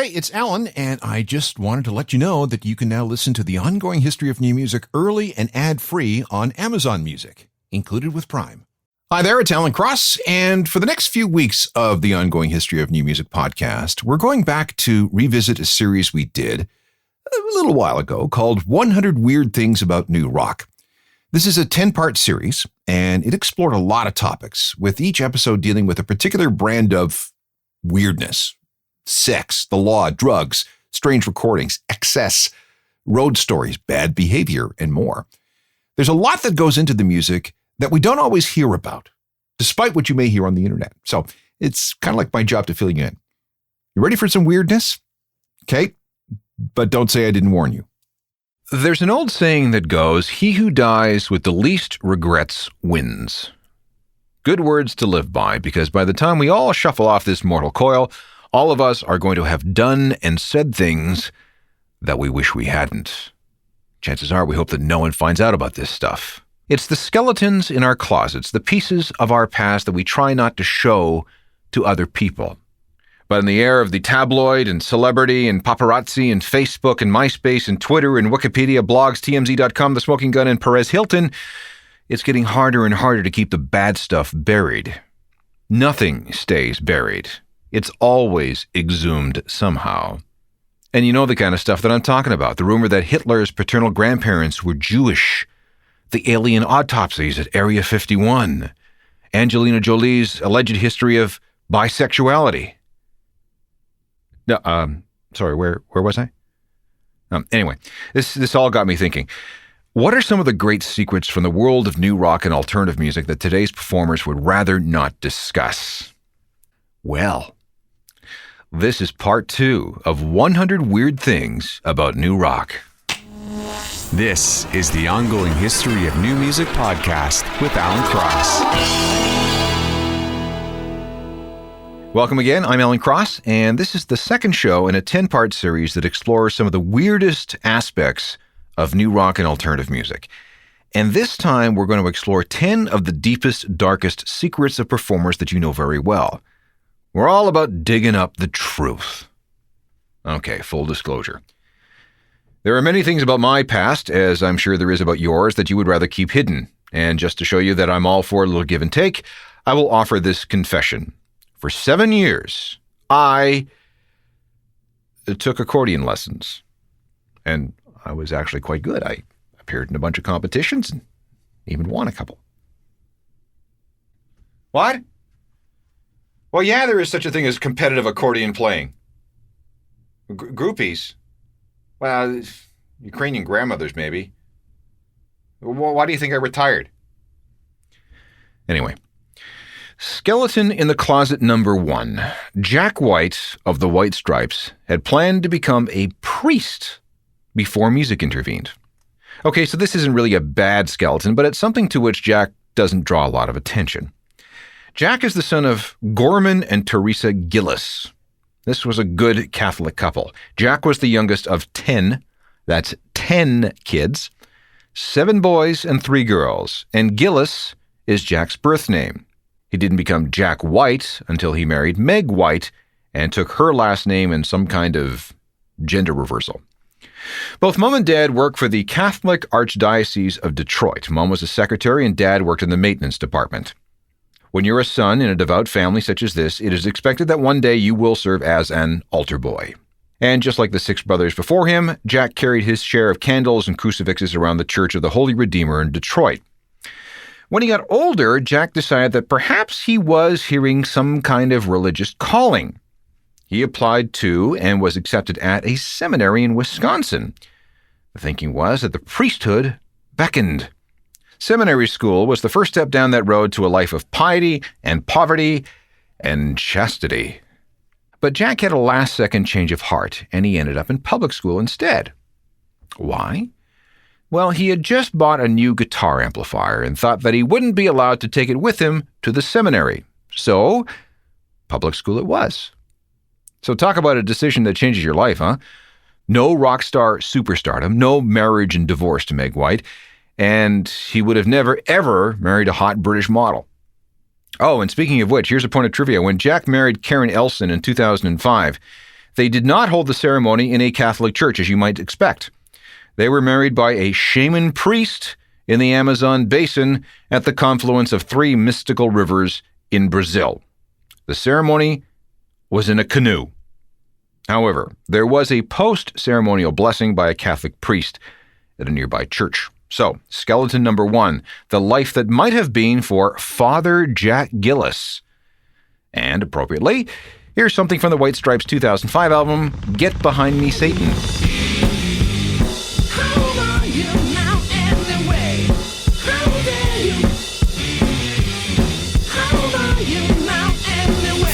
Hey, it's Alan, and I just wanted to let you know that you can now listen to the ongoing history of new music early and ad-free on Amazon Music, included with Prime. Hi there, it's Alan Cross, and for the next few weeks of the ongoing history of new music podcast, we're going back to revisit a series we did a little while ago called 100 Weird Things About New Rock. This is a 10-part series, and it explored a lot of topics, with each episode dealing with a particular brand of weirdness. Sex, the law, drugs, strange recordings, excess, road stories, bad behavior, and more. There's a lot that goes into the music that we don't always hear about, despite what you may hear on the internet. So it's kind of like my job to fill you in. You ready for some weirdness? Okay, but don't say I didn't warn you. There's an old saying that goes, "He who dies with the least regrets wins." Good words to live by, because by the time we all shuffle off this mortal coil, all of us are going to have done and said things that we wish we hadn't. Chances are we hope that no one finds out about this stuff. It's the skeletons in our closets, the pieces of our past that we try not to show to other people. But in the era of the tabloid and celebrity and paparazzi and Facebook and MySpace and Twitter and Wikipedia, blogs, TMZ.com, The Smoking Gun, and Perez Hilton, it's getting harder and harder to keep the bad stuff buried. Nothing stays buried. It's always exhumed somehow. And you know the kind of stuff that I'm talking about. The rumor that Hitler's paternal grandparents were Jewish. The alien autopsies at Area 51. Angelina Jolie's alleged history of bisexuality. No, sorry, where was I? Anyway, this all got me thinking. What are some of the great secrets from the world of new rock and alternative music that today's performers would rather not discuss? Well, this is part 2 of 100 Weird Things About New Rock. This is the Ongoing History of New Music podcast with Alan Cross. Welcome again, I'm Alan Cross, and this is the second show in a 10-part series that explores some of the weirdest aspects of new rock and alternative music. And this time, we're going to explore 10 of the deepest, darkest secrets of performers that you know very well. We're all about digging up the truth. Okay, full disclosure. There are many things about my past, as I'm sure there is about yours, that you would rather keep hidden. And just to show you that I'm all for a little give and take, I will offer this confession. For 7 years, I took accordion lessons. And I was actually quite good. I appeared in a bunch of competitions and even won a couple. What? Well, yeah, there is such a thing as competitive accordion playing. Groupies. Well, Ukrainian grandmothers, maybe. Why do you think I retired? Anyway. Skeleton in the closet number 1. Jack White of the White Stripes had planned to become a priest before music intervened. Okay, so this isn't really a bad skeleton, but it's something to which Jack doesn't draw a lot of attention. Jack is the son of Gorman and Teresa Gillis. This was a good Catholic couple. Jack was the youngest of 10, that's 10 kids, 7 boys and 3 girls, and Gillis is Jack's birth name. He didn't become Jack White until he married Meg White and took her last name in some kind of gender reversal. Both Mom and Dad worked for the Catholic Archdiocese of Detroit. Mom was a secretary and Dad worked in the maintenance department. When you're a son in a devout family such as this, it is expected that one day you will serve as an altar boy. And just like the 6 brothers before him, Jack carried his share of candles and crucifixes around the Church of the Holy Redeemer in Detroit. When he got older, Jack decided that perhaps he was hearing some kind of religious calling. He applied to and was accepted at a seminary in Wisconsin. The thinking was that the priesthood beckoned. Seminary school was the first step down that road to a life of piety and poverty and chastity. But Jack had a last-second change of heart, and he ended up in public school instead. Why? Well, he had just bought a new guitar amplifier and thought that he wouldn't be allowed to take it with him to the seminary. So, public school it was. So talk about a decision that changes your life, huh? No rock star superstardom, no marriage and divorce to Meg White, and he would have never, ever married a hot British model. Oh, and speaking of which, here's a point of trivia. When Jack married Karen Elson in 2005, They did not hold the ceremony in a Catholic church, as you might expect. They were married by a shaman priest in the Amazon basin at the confluence of 3 mystical rivers in Brazil. The ceremony was in a canoe. However, there was a post-ceremonial blessing by a Catholic priest at a nearby church. So, skeleton number 1, the life that might have been for Father Jack Gillis. And appropriately, here's something from the White Stripes' 2005 album, Get Behind Me, Satan. How are you now anyway? How dare you? How are you now anyway?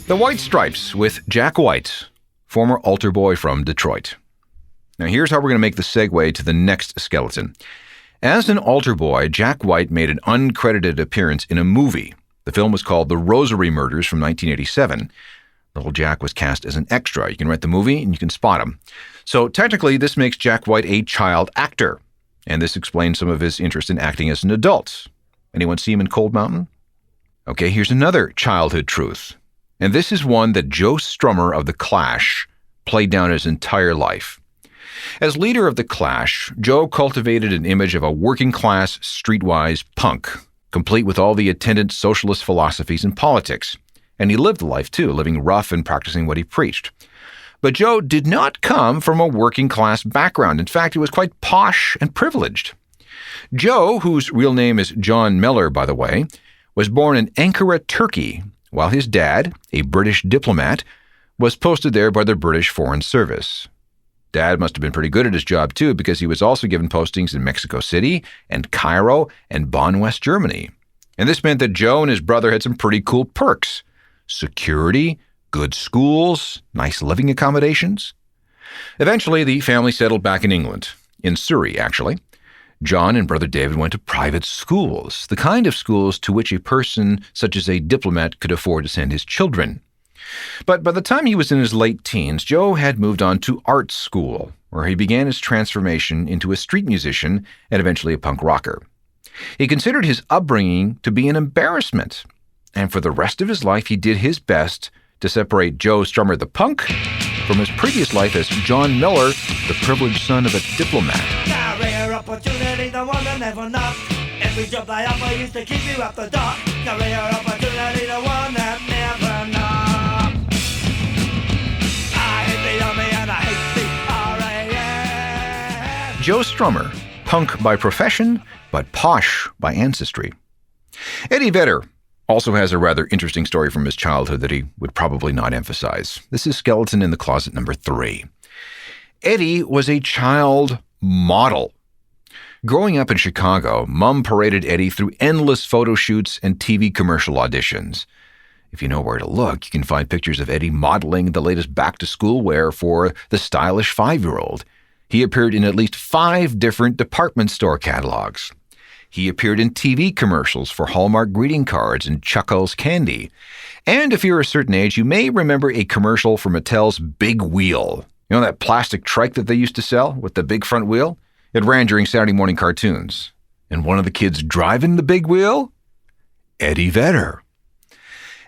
The White Stripes with Jack White, former altar boy from Detroit. Now here's how we're going to make the segue to the next skeleton. As an altar boy, Jack White made an uncredited appearance in a movie. The film was called The Rosary Murders from 1987. Little Jack was cast as an extra. You can rent the movie and you can spot him. So technically, this makes Jack White a child actor. And this explains some of his interest in acting as an adult. Anyone see him in Cold Mountain? Okay, here's another childhood truth. And this is one that Joe Strummer of The Clash played down his entire life. As leader of The Clash, Joe cultivated an image of a working-class, streetwise punk, complete with all the attendant socialist philosophies and politics. And he lived the life too, living rough and practicing what he preached. But Joe did not come from a working-class background. In fact, he was quite posh and privileged. Joe, whose real name is John Miller, by the way, was born in Ankara, Turkey, while his dad, a British diplomat, was posted there by the British Foreign Service. Dad must have been pretty good at his job too, because he was also given postings in Mexico City and Cairo and Bonn, West Germany. And this meant that Joe and his brother had some pretty cool perks. Security, good schools, nice living accommodations. Eventually, the family settled back in England, in Surrey, actually. John and brother David went to private schools, the kind of schools to which a person such as a diplomat could afford to send his children. But by the time he was in his late teens, Joe had moved on to art school, where he began his transformation into a street musician and eventually a punk rocker. He considered his upbringing to be an embarrassment, and for the rest of his life he did his best to separate Joe Strummer the punk from his previous life as John Miller, the privileged son of a diplomat. Now rare opportunity, the one that never knocked. Every job I offer used to keep you up the dock. Now rare opportunity, the one that never knocked. I hate the army and I hate the RAF. Joe Strummer, punk by profession, but posh by ancestry. Eddie Vedder also has a rather interesting story from his childhood that he would probably not emphasize. This is skeleton in the closet number 3. Eddie was a child model. Growing up in Chicago, Mom paraded Eddie through endless photo shoots and TV commercial auditions. If you know where to look, you can find pictures of Eddie modeling the latest back-to-school wear for the stylish 5-year-old. He appeared in at least 5 different department store catalogs. He appeared in TV commercials for Hallmark greeting cards and Chuckles candy. And if you're a certain age, you may remember a commercial for Mattel's Big Wheel. You know that plastic trike that they used to sell with the big front wheel? It ran during Saturday morning cartoons. And one of the kids driving the big wheel? Eddie Vedder.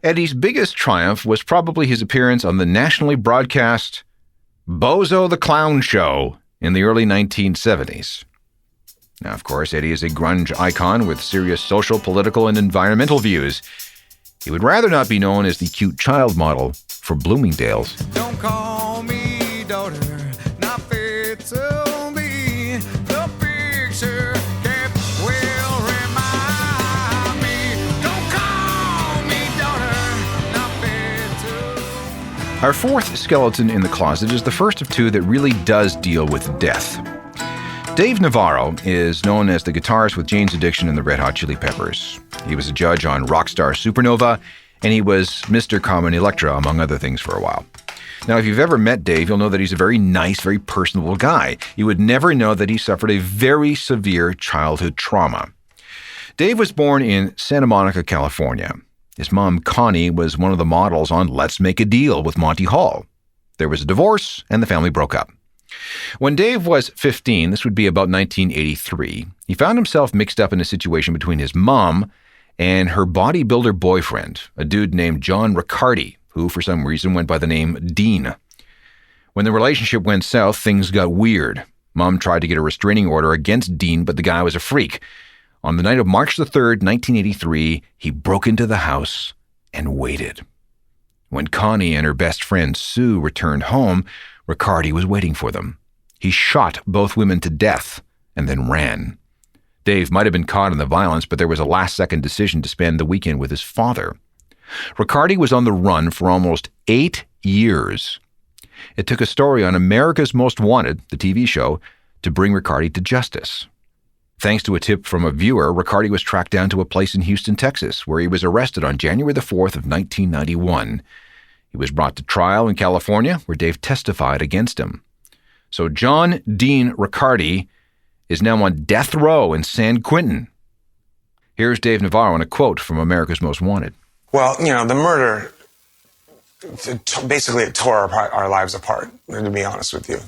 Eddie's biggest triumph was probably his appearance on the nationally broadcast Bozo the Clown Show in the early 1970s. Now, of course, Eddie is a grunge icon with serious social, political, and environmental views. He would rather not be known as the cute child model for Bloomingdale's. Don't call me daughter, not fit to be. The picture kept will remind me. Don't call me daughter, not fit to. Our fourth skeleton in the closet is the first of 2 that really does deal with death. Dave Navarro is known as the guitarist with Jane's Addiction and the Red Hot Chili Peppers. He was a judge on Rockstar Supernova, and he was Mr. Carmen Electra, among other things, for a while. Now, if you've ever met Dave, you'll know that he's a very nice, very personable guy. You would never know that he suffered a very severe childhood trauma. Dave was born in Santa Monica, California. His mom, Connie, was one of the models on Let's Make a Deal with Monty Hall. There was a divorce, and the family broke up. When Dave was 15, this would be about 1983, he found himself mixed up in a situation between his mom and her bodybuilder boyfriend, a dude named John Riccardi, who for some reason went by the name Dean. When the relationship went south, things got weird. Mom tried to get a restraining order against Dean, but the guy was a freak. On the night of March the 3rd, 1983, he broke into the house and waited. When Connie and her best friend Sue returned home, Riccardi was waiting for them. He shot both women to death and then ran. Dave might have been caught in the violence, but there was a last-second decision to spend the weekend with his father. Riccardi was on the run for almost 8 years. It took a story on America's Most Wanted, the TV show, to bring Riccardi to justice. Thanks to a tip from a viewer, Riccardi was tracked down to a place in Houston, Texas, where he was arrested on January the 4th of 1991. He was brought to trial in California, where Dave testified against him. So John Dean Riccardi is now on death row in San Quentin. Here's Dave Navarro in a quote from America's Most Wanted. Well, the murder, basically it tore our lives apart, to be honest with you.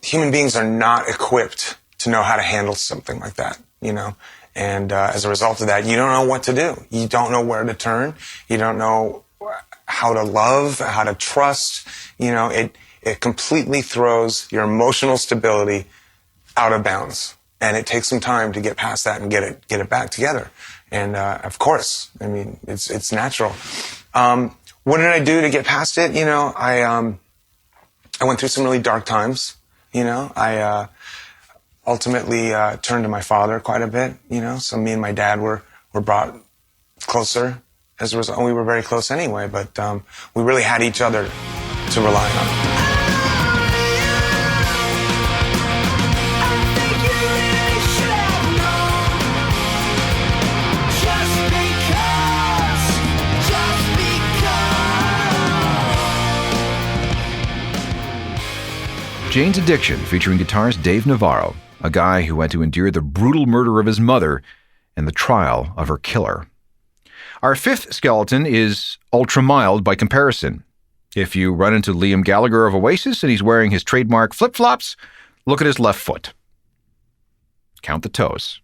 Human beings are not equipped to know how to handle something like that, And as a result of that, you don't know what to do. You don't know where to turn. You don't know how to love, how to trust. It completely throws your emotional stability out of bounds. And it takes some time to get past that and get it back together. And of course, it's natural. What did I do to get past it? I went through some really dark times. I ultimately turned to my father quite a bit. So me and my dad were brought closer. As a result, we were very close anyway, but we really had each other to rely on. Jane's Addiction, featuring guitarist Dave Navarro, a guy who had to endure the brutal murder of his mother and the trial of her killer. Our fifth skeleton is ultra-mild by comparison. If you run into Liam Gallagher of Oasis and he's wearing his trademark flip-flops, look at his left foot. Count the toes.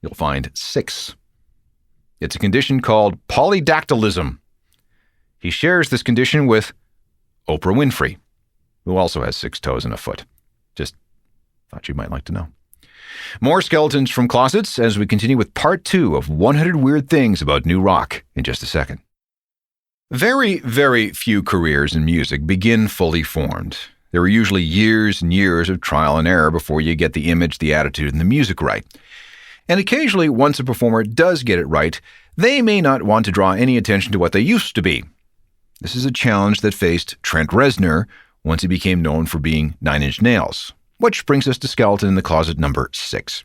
You'll find 6. It's a condition called polydactylism. He shares this condition with Oprah Winfrey, who also has 6 toes and a foot. Just thought you might like to know. More skeletons from closets as we continue with part 2 of 100 Weird Things About New Rock in just a second. Very, very few careers in music begin fully formed. There are usually years and years of trial and error before you get the image, the attitude, and the music right. And occasionally, once a performer does get it right, they may not want to draw any attention to what they used to be. This is a challenge that faced Trent Reznor once he became known for being 9 Inch Nails, which brings us to skeleton in the closet number 6.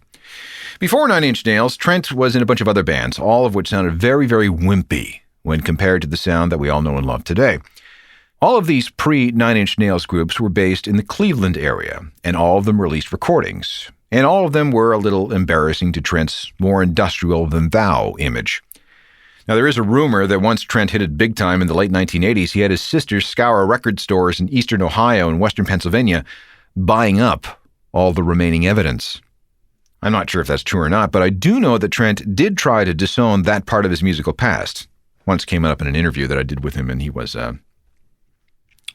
Before 9 Inch Nails, Trent was in a bunch of other bands, all of which sounded very, very wimpy when compared to the sound that we all know and love today. All of these pre-9 Inch Nails groups were based in the Cleveland area, and all of them released recordings, and all of them were a little embarrassing to Trent's more industrial than thou image. Now, there is a rumor that once Trent hit it big time in the late 1980s, he had his sisters scour record stores in eastern Ohio and western Pennsylvania, buying up all the remaining evidence. I'm not sure if that's true or not, but I do know that Trent did try to disown that part of his musical past. Once came up in an interview that I did with him, and he wasn't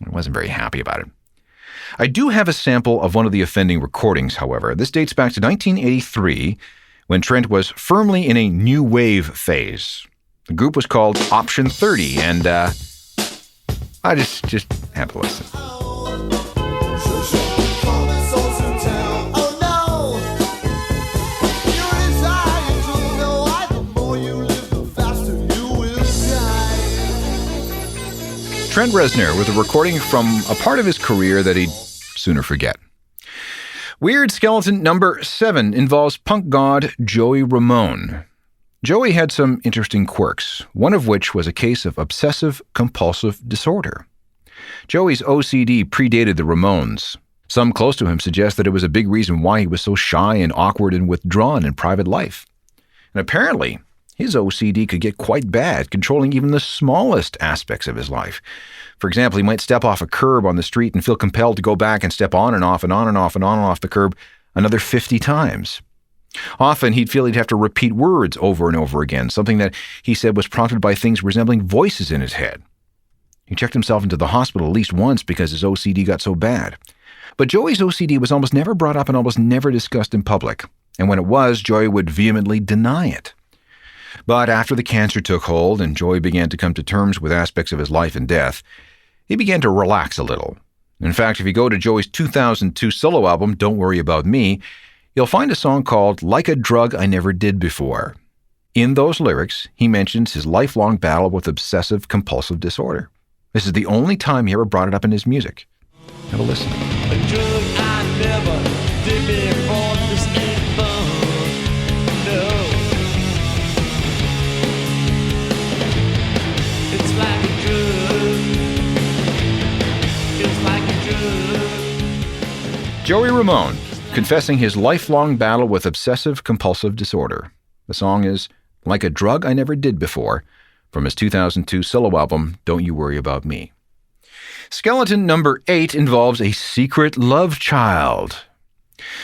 very happy about it. I do have a sample of one of the offending recordings, however. This dates back to 1983, when Trent was firmly in a new wave phase. The group was called Option 30, and I just had to listen. Trent Reznor with a recording from a part of his career that he'd sooner forget. Weird skeleton number 7 involves punk god Joey Ramone. Joey had some interesting quirks, one of which was a case of obsessive-compulsive disorder. Joey's OCD predated the Ramones. Some close to him suggest that it was a big reason why he was so shy and awkward and withdrawn in private life. And apparently, his OCD could get quite bad, controlling even the smallest aspects of his life. For example, he might step off a curb on the street and feel compelled to go back and step on and off and on and off and on and off the curb another 50 times. Often he'd feel he'd have to repeat words over and over again, something that he said was prompted by things resembling voices in his head. He checked himself into the hospital at least once because his OCD got so bad. But Joey's OCD was almost never brought up and almost never discussed in public. And when it was, Joey would vehemently deny it. But after the cancer took hold and Joey began to come to terms with aspects of his life and death, he began to relax a little. In fact, if you go to Joey's 2002 solo album, Don't Worry About Me, you'll find a song called Like a Drug I Never Did Before. In those lyrics, he mentions his lifelong battle with obsessive-compulsive disorder. This is the only time he ever brought it up in his music. Have a listen. A drug I never did before. This ain't fun. No. It's like a drug. It's like a drug. Joey Ramone, confessing his lifelong battle with obsessive-compulsive disorder. The song is Like a Drug I Never Did Before, from his 2002 solo album, Don't You Worry About Me. Skeleton number 8 involves a secret love child.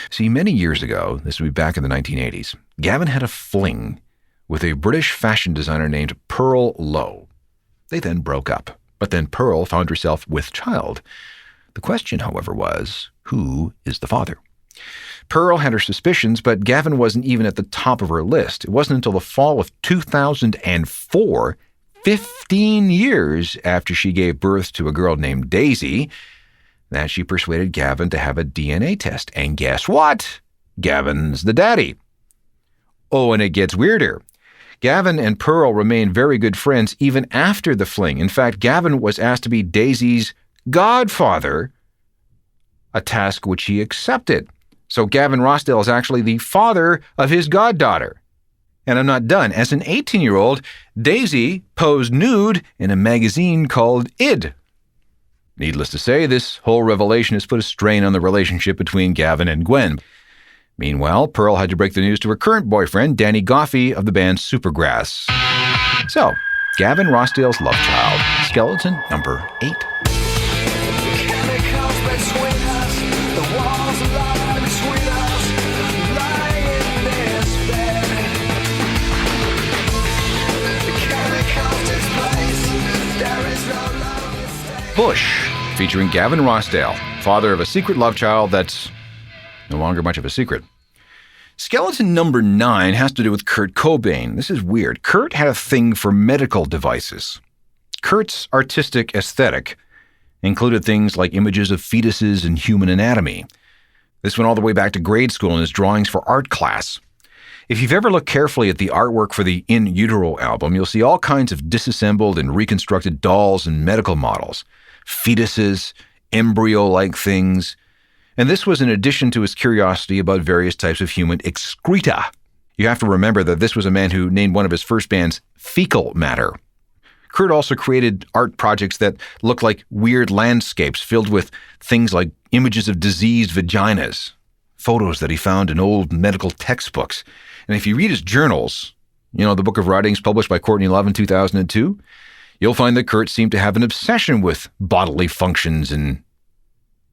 See, many years ago, this would be back in the 1980s, Gavin had a fling with a British fashion designer named Pearl Lowe. They then broke up, but then Pearl found herself with child. The question, however, was, who is the father? Pearl had her suspicions, but Gavin wasn't even at the top of her list. It wasn't until the fall of 2004, 15 years after she gave birth to a girl named Daisy, that she persuaded Gavin to have a DNA test. And guess what? Gavin's the daddy. Oh, and it gets weirder. Gavin and Pearl remained very good friends even after the fling. In fact, Gavin was asked to be Daisy's godfather, a task which he accepted. So Gavin Rossdale is actually the father of his goddaughter. And I'm not done. As an 18-year-old, Daisy posed nude in a magazine called Id. Needless to say, this whole revelation has put a strain on the relationship between Gavin and Gwen. Meanwhile, Pearl had to break the news to her current boyfriend, Danny Goffey of the band Supergrass. So, Gavin Rossdale's love child, skeleton number 8. Bush, featuring Gavin Rossdale, father of a secret love child that's no longer much of a secret. Skeleton number 9 has to do with Kurt Cobain. This is weird. Kurt had a thing for medical devices. Kurt's artistic aesthetic included things like images of fetuses and human anatomy. This went all the way back to grade school in his drawings for art class. If you've ever looked carefully at the artwork for the In Utero album, you'll see all kinds of disassembled and reconstructed dolls and medical models, fetuses, embryo-like things. And this was in addition to his curiosity about various types of human excreta. You have to remember that this was a man who named one of his first bands Fecal Matter. Kurt also created art projects that looked like weird landscapes filled with things like images of diseased vaginas, photos that he found in old medical textbooks. And if you read his journals, the book of writings published by Courtney Love in 2002, you'll find that Kurt seemed to have an obsession with bodily functions and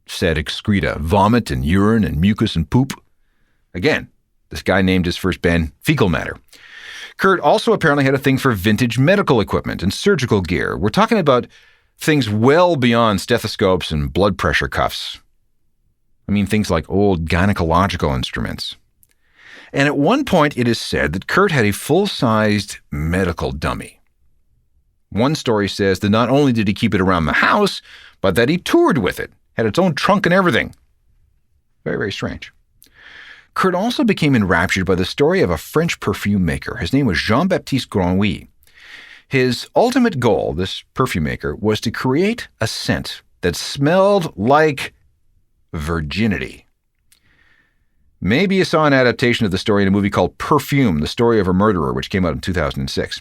said excreta, vomit and urine and mucus and poop. Again, this guy named his first band Fecal Matter. Kurt also apparently had a thing for vintage medical equipment and surgical gear. We're talking about things well beyond stethoscopes and blood pressure cuffs. I mean, things like old gynecological instruments. And at one point, it is said that Kurt had a full-sized medical dummy. One story says that not only did he keep it around the house, but that he toured with it, had its own trunk and everything. Very, very strange. Kurt also became enraptured by the story of a French perfume maker. His name was Jean-Baptiste Grandouille. His ultimate goal, this perfume maker, was to create a scent that smelled like virginity. Maybe you saw an adaptation of the story in a movie called Perfume, the story of a murderer, which came out in 2006.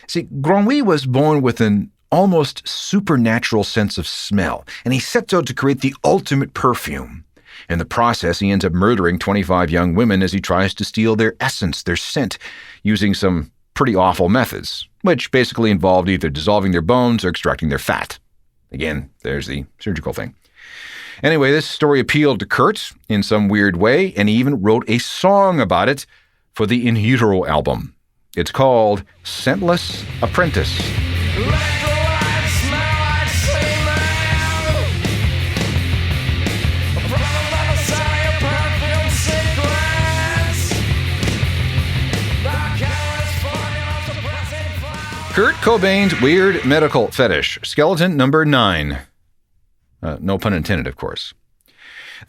See, Grandouille was born with an almost supernatural sense of smell, and he sets out to create the ultimate perfume. In the process, he ends up murdering 25 young women as he tries to steal their essence, their scent, using some pretty awful methods, which basically involved either dissolving their bones or extracting their fat. Again, there's the surgical thing. Anyway, this story appealed to Kurt in some weird way, and he even wrote a song about it for the In Utero album. It's called Scentless Apprentice. Kurt Cobain's weird medical fetish, skeleton number 9. No pun intended, of course.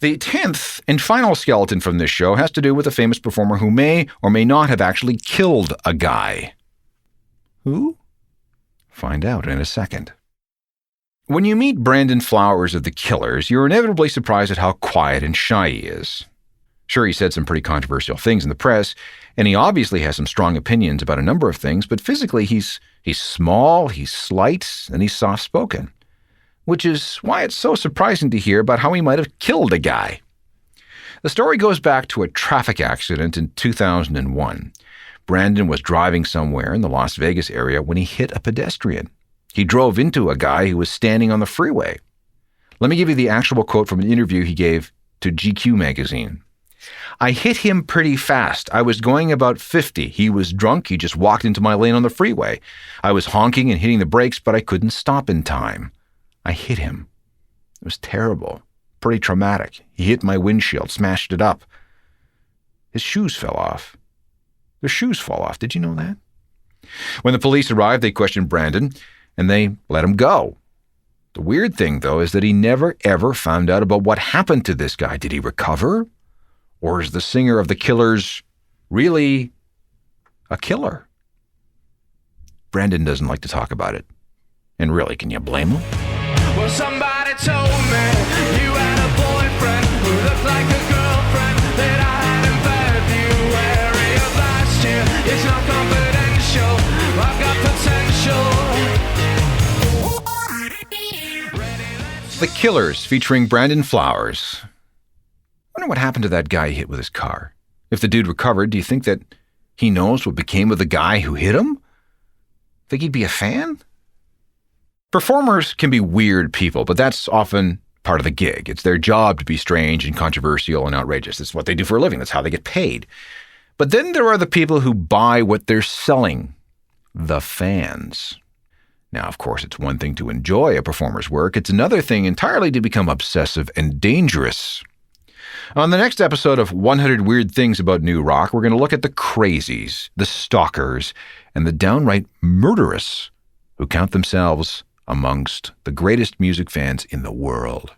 The 10th and final skeleton from this show has to do with a famous performer who may or may not have actually killed a guy. Who? Find out in a second. When you meet Brandon Flowers of The Killers, you're inevitably surprised at how quiet and shy he is. Sure, he said some pretty controversial things in the press, and he obviously has some strong opinions about a number of things, but physically he's small, he's slight, and he's soft-spoken. Which is why it's so surprising to hear about how he might have killed a guy. The story goes back to a traffic accident in 2001. Brandon was driving somewhere in the Las Vegas area when he hit a pedestrian. He drove into a guy who was standing on the freeway. Let me give you the actual quote from an interview he gave to GQ magazine. "I hit him pretty fast. I was going about 50. He was drunk. He just walked into my lane on the freeway. I was honking and hitting the brakes, but I couldn't stop in time. I hit him. It was terrible. Pretty traumatic. He hit my windshield, smashed it up. His shoes fell off. Their shoes fall off. Did you know that?" When the police arrived, they questioned Brandon, and they let him go. The weird thing, though, is that he never, ever found out about what happened to this guy. Did he recover? Or is the singer of The Killers really a killer? Brandon doesn't like to talk about it. And really, can you blame him? Well, somebody told me you had a boyfriend who looked like a girlfriend that I had in February of last year. It's not confidential. I've got potential. The Killers, featuring Brandon Flowers. I wonder what happened to that guy he hit with his car. If the dude recovered, do you think that he knows what became of the guy who hit him? Think he'd be a fan? Performers can be weird people, but that's often part of the gig. It's their job to be strange and controversial and outrageous. It's what they do for a living. That's how they get paid. But then there are the people who buy what they're selling, the fans. Now, of course, it's one thing to enjoy a performer's work. It's another thing entirely to become obsessive and dangerous. On the next episode of 100 Weird Things About New Rock, we're going to look at the crazies, the stalkers, and the downright murderous who count themselves amongst the greatest music fans in the world.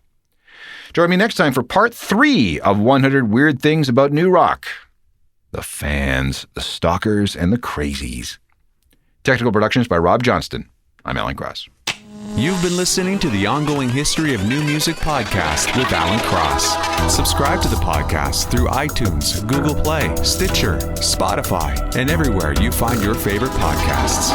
Join me next time for part 3 of 100 Weird Things About New Rock. The fans, the stalkers, and the crazies. Technical productions by Rob Johnston. I'm Alan Cross. You've been listening to the Ongoing History of New Music podcast with Alan Cross. Subscribe to the podcast through iTunes, Google Play, Stitcher, Spotify, and everywhere you find your favorite podcasts.